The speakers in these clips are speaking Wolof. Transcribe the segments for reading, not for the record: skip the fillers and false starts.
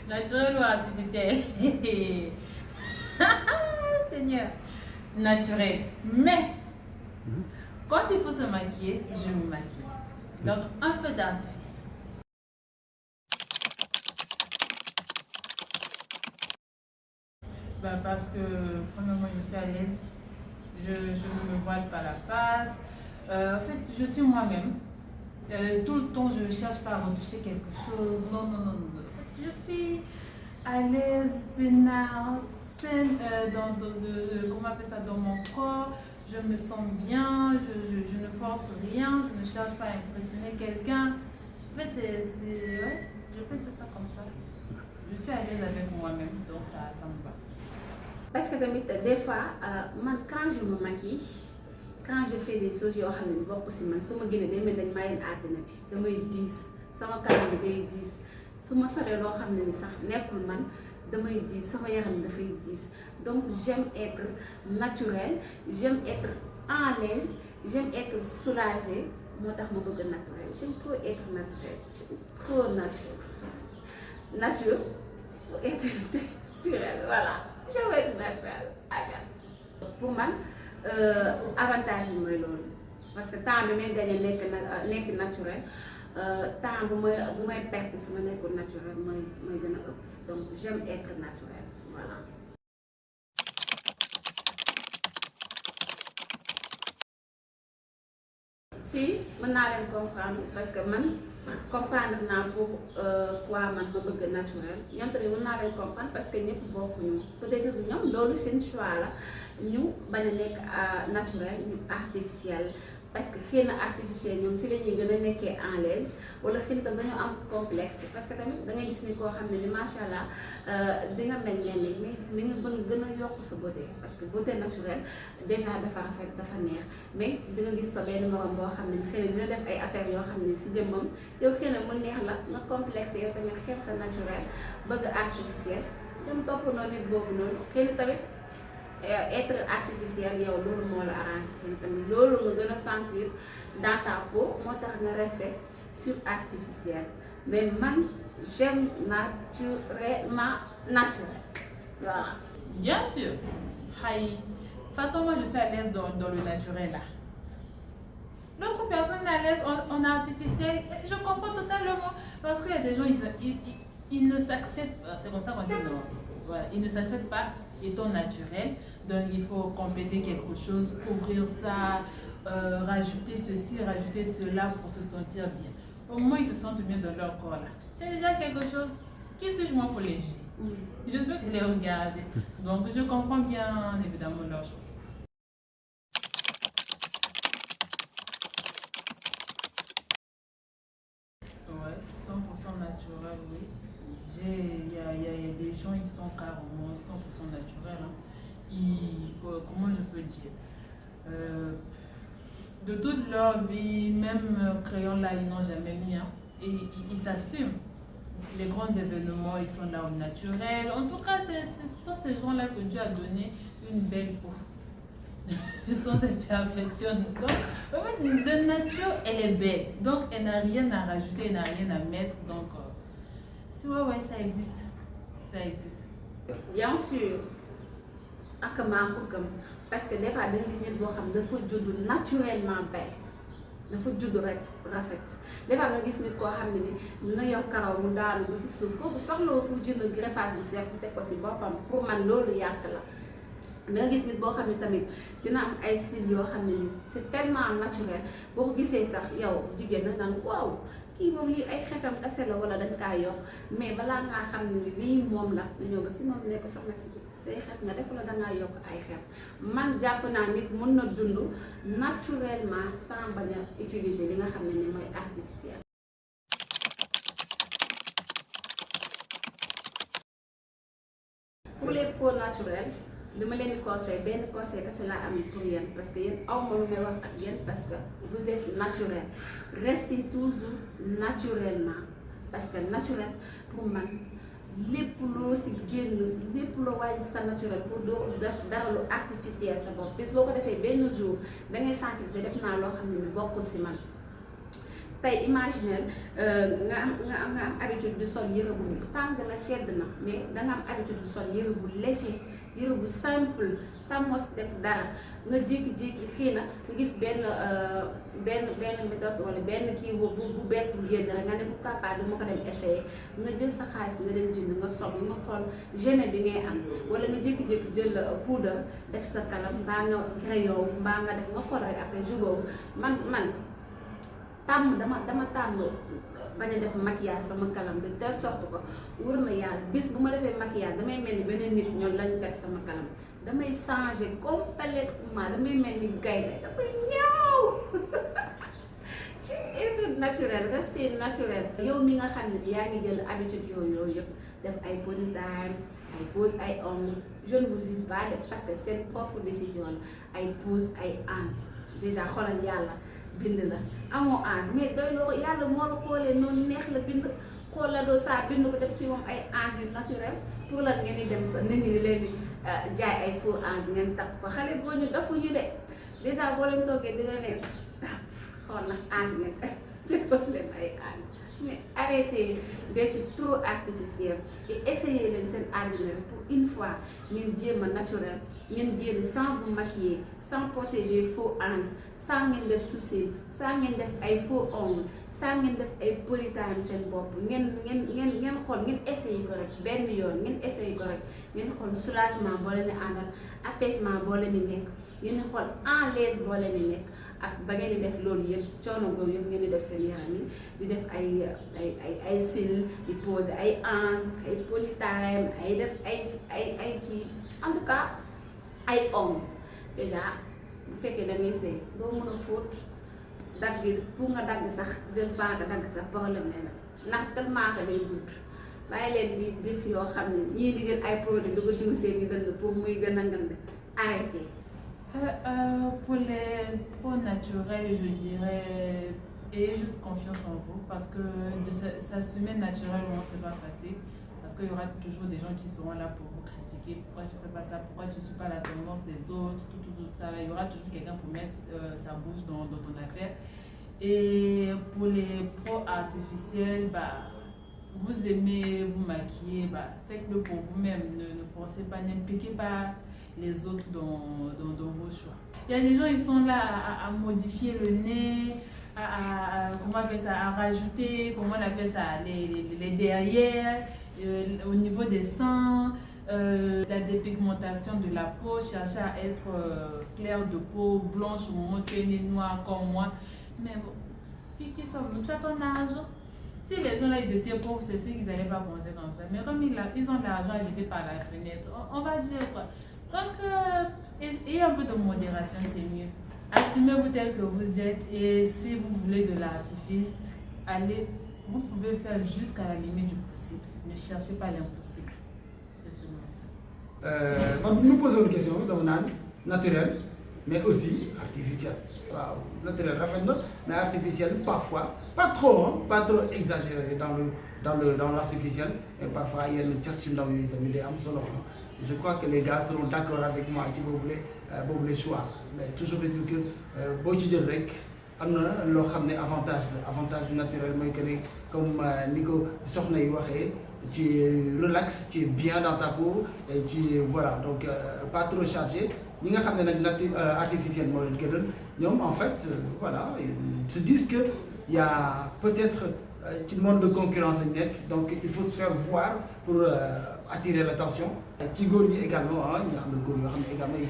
Naturel ou artificiel? Seigneur, naturel. Mais quand il faut se maquiller, je me maquille. Donc un peu d'artifice. Parce que premièrement je suis à l'aise. Je ne me voile pas la face. En fait, je suis moi-même. Tout le temps, je ne cherche pas à retoucher quelque chose. Non, non, non, non. En fait, je suis à l'aise, peinard, saine, comment on appelle ça, dans mon corps. Je me sens bien, je ne force rien, je ne cherche pas à impressionner quelqu'un. En fait, ouais, je peux dire ça comme ça. Je suis à l'aise avec moi-même, donc ça me va. Parce que des fois, quand je me maquille, quand je fais des choses, je me bokk si man su ma génnee day mel dañ maa yéen àddina bi damay diis sama kanam bi day diis su ma solee loo xam ne ni sax nekkul man damay diis sama yaram dafay diis donc j'aime être naturelle, j'aime être à l'aise, j'aime être soulagée moo tax ma bëgg naturel, j'aime trop être naturel, trop nature pour être naturel, voilà, j'aime être naturel. Pour man avantage bi mooy loolu parce que temps bi may gagné nekk naturel temps bu may perte su ma nekkul naturel mooy gën a ëpp donc j'aime être naturel, voilà. Si mën naa leen comprendre parce que man comprendre naa pourquoi man ma bëgg naturel ñoom tamit mën naa leen comprendre parce que ñëpp bokkuñu peut-être ñoom loolu seen choix la ñu bañ a nekk naturel ñu artificiel parce que xëy na artificiel ñoom si la ñuy gën a nekkee en l'aise wala xëy na tam dañoo am complexe parce que tamit da ngay gis ni koo xam ne ni macha allah di nga mel ne mais li nga gën a yokk sa beauté parce que beauté naturelle déjà dafa rafet dafa neex mais di nga gis sa benn morom boo xam ne xëy na dina def ay affaires yoo xam ne si jëmmam yow xëy na mu neex la nga complexe yow tamit xeeb sa naturel bëgg artificiel dem topp noonu nit boobu noonu xëy na tamit. Être artificiel yow loolu moo la arrangé tamit loolu nga gën a sentir dans ta peau moo tax nga rester sur artificiel mais man j'aime naturellement naturel voilà. Bien sûr. De toute façon, moi je suis à l'aise dans le naturel là. L'autre personne est à l'aise en artificiel, je comprends totalement parce qu'il y a des gens ils ne s'acceptent pas, c'est comme ça qu'on dit non. Voilà, ils ne s'acceptent pas étant naturel, donc il faut compléter quelque chose, couvrir ça, rajouter ceci, rajouter cela pour se sentir bien. Au moins ils se sentent bien dans leur corps là. C'est déjà quelque chose. Qui suis-je moi pour les juger? Je ne veux que les regarder. Donc je comprends bien évidemment leur choix. Ouais, 100% naturel, oui. Il y a des gens, ils sont carrément 100% naturels. Hein. Comment je peux dire de toute leur vie, même crayon là, ils n'ont jamais mis. Hein. Et ils s'assument. Les grands événements, ils sont là au naturel. En tout cas, ce sont ces gens-là que Dieu a donné une belle peau. Sans imperfection. Donc, en fait, de nature, elle est belle. Donc, elle n'a rien à rajouter, elle n'a rien à mettre. Donc, ouais, ça existe. Ça existe. Bien sûr. Ak maa ko gëm parce que des fois da nga gis nit boo xam dafa judd naturellement belle dafa judd rek rafet des fois nga gis nit koo xam ne ni dina yor karaw mu daanu ba si suuf kooku soxlawul pour jënd greffage bu seet bu teg ko si boppam pour man loolu yàq la. da nga gis nit boo xam ne tamit dina am ay cils yoo xam ne ni c'est tellement naturel boo ko gisee sax yow jigéen na naan waaw kii moom lii ay xefam kese la wala dañ kaa yokk mais balaa ngaa xam ne lii moom la nga ñëw ba si moom ne ko soxna si say xef nga def la dangaa yokk ay xef man jàpp naa nit mën na dund naturellement sans bañ a utiliser li nga xam ne ni mooy artificiel. Pour les peaux naturelles li ma leen di conseil benn conseil kese laa am pour yéen parce que yéen aw ma lu may wax ak yéen parce que vous êtes naturel restez toujours naturellement parce que naturel pour man lépp loo si génn lépp loo wàññi sa naturel pour doo def dara lu artificiel sa bopp bis boo ko defee benn jour da ngay sentir te def naa loo xam ne ni bokkul si man tey imaginer nga am habitude di sol yëre bu tàng na sedd na mais danga am habitude di sol yëre bu léger yëre bu simple tàmmoo def dara nga jékki-jékki xëy na nga gis benn méthode wala benn kii bu bees bu génn rek nga ne bu capable du ma ko dem essayer nga jël sa xaalis nga dem jënd nga sol nga xool gêne bi ngay am wala nga jékki-jékki jël poudre def sa kanam mbaa nga crayon mbaa nga def nga xool rek après jour boobu man dama tàmm bañ a def maquillage sama kanam de telle sorte que wër na yàlla bis bu ma defee maquillage damay mel ni beneen nit ñoom lañu teg sama kanam damay changer complètement damay mel ni gaynde damay ñaaw ci étude naturelle rester naturel. yow mi nga xam ne yaa ngi jël habitude yooyu yëpp def ay pony time ay pose ay ongles je ne vous juge pas parce que seen propre décision la ay pose ay hanches déjà xoolal yàlla bind la amoo hanches mais doy loo yàlla moo la xoolee noonu neex la bind xool la doo saa bind ko def si moom ay hanches yu naturel pour lan ngeen di dem sa nit ñi leen di jaay ay faux hanches ngeen takk ko xale boo ñu defuñu de déjà boo leen toogee dina leen xool na hanches ngeen defal leen ay hanches mais arrêtez d'être trop artificiel et essayez leen seen àddina pour une fois ngeen jéem a naturel ngeen génn sans vous maquiller sans porter des faux hanches sans ngeen def sourcils sans ngeen def ay faux ongles sans ngeen def ay ponytime seen bopp ngeen xool ngeen essayé ko rek benn yoon ngeen essayé ko rek ngeen xool soulagement boo leen di àndal apaisement boo leen di nekk ngeen xool en l'aise boo leen di nekk ak ba ngeen di def loolu yëpp coono boobu yëpp ngeen di def seen yaram yi di def ay cils di poser ay hanches ay ponytime ay def ay kii en tout cas ay ongles déjà bu fekkee da ngay sëy doo mën a fóot dagg pour nga dagg sax jël paaka dagg sax problème ne nag ndax tellement que day gudd bàyyi leen di def yoo xam ne ñii di jël ay produits di ko diw seen i dënd pour muy gën a ngand arrêté. Pour les pro naturels, je dirais, ayez juste confiance en vous parce que de s'assumer naturellement, c'est pas facile. Parce qu'il y aura toujours des gens qui seront là pour vous critiquer. Pourquoi tu fais pas ça? Pourquoi tu ne suis pas la tendance des autres? Tout ça. Là, il y aura toujours quelqu'un pour mettre sa bouche dans ton affaire. Et pour les pros artificiels, bah, vous aimez vous maquiller, bah, faites-le pour vous-même. Ne forcez pas, n'impliquez pas les autres dans vos choix. Il y a des gens, ils sont là à modifier le nez, comment on appelle ça, à rajouter, comment on appelle ça, les derrières, au niveau des seins, la dépigmentation de la peau, chercher à être clair de peau, blanche au moment où tu es né noir comme moi. Mais bon, qui sommes-nous? Tu as ton argent. Si les gens là ils étaient pauvres, c'est sûr qu'ils n'allaient pas penser comme ça. Mais comme ils ont de l'argent à jeter par la fenêtre, on va dire quoi. Donc, ayez un peu de modération, c'est mieux. Assumez-vous tel que vous êtes et si vous voulez de l'artifice, allez, vous pouvez faire jusqu'à la limite du possible. Ne cherchez pas l'impossible. C'est seulement ça. Nous posons une question, naturelle, mais aussi artificielle. Wow. Naturel, mais artificiel parfois, pas trop exagéré dans l'artificiel, et parfois il y a une question dans je crois que les gars seront d'accord avec moi si vous voulez choix. Mais toujours est-il que boo ci jël rek am na loo xam ne avantage du naturel mooy que ne comme ni ko soxna yi waxee tu es relax, tu es bien dans ta peau et tu voilà donc pas trop chargé. ñi nga xam ne nag artificiel moo leen gënal ñoom en fait voilà ils se disent que il y a peut-être ci monde de concurrence ak nekk donc il faut se faire voir pour attirer l'attention. ci góor ñi également ñi nga xam ne góor yoo xam ne également ils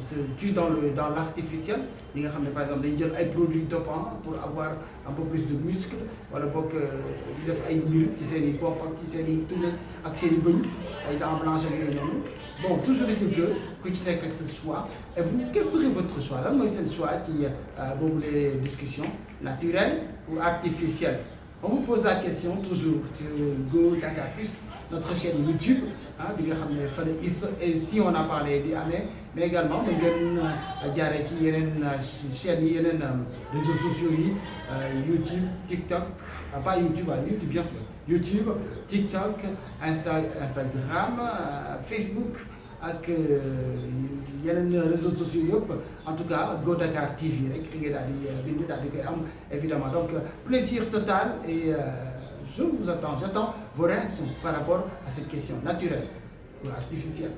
se tuent dans l'artificiel ñi nga xam ne par exemple dañuy jël ay produits dopants pour avoir un peu plus de muscle wala boog di def ay mbir ci seen i bopp ak ci seen i tuñ ak seen i bëñ ay dents blanches ak yooyu noonu. Bon, toujours est-il que tu n'as que ce choix. Et vous, quel serait votre choix? Là, moi, c'est le choix qui pour les discussions naturelles ou artificielles. On vous pose la question toujours sur Go Dakar Plus, notre chaîne YouTube. Et si on a parlé d'année, mais également, on a chaîne, réseaux sociaux, YouTube, TikTok, pas YouTube, YouTube bien sûr. YouTube, TikTok, Instagram, Facebook, ak yeneen réseaux sociaux yëpp en tout cas Go Dakar TV rek fi nga daal di bind daal di koy am évidemment donc plaisir total et je vous attends, j'attends vos réactions par rapport à cette question naturelle ou artificielle.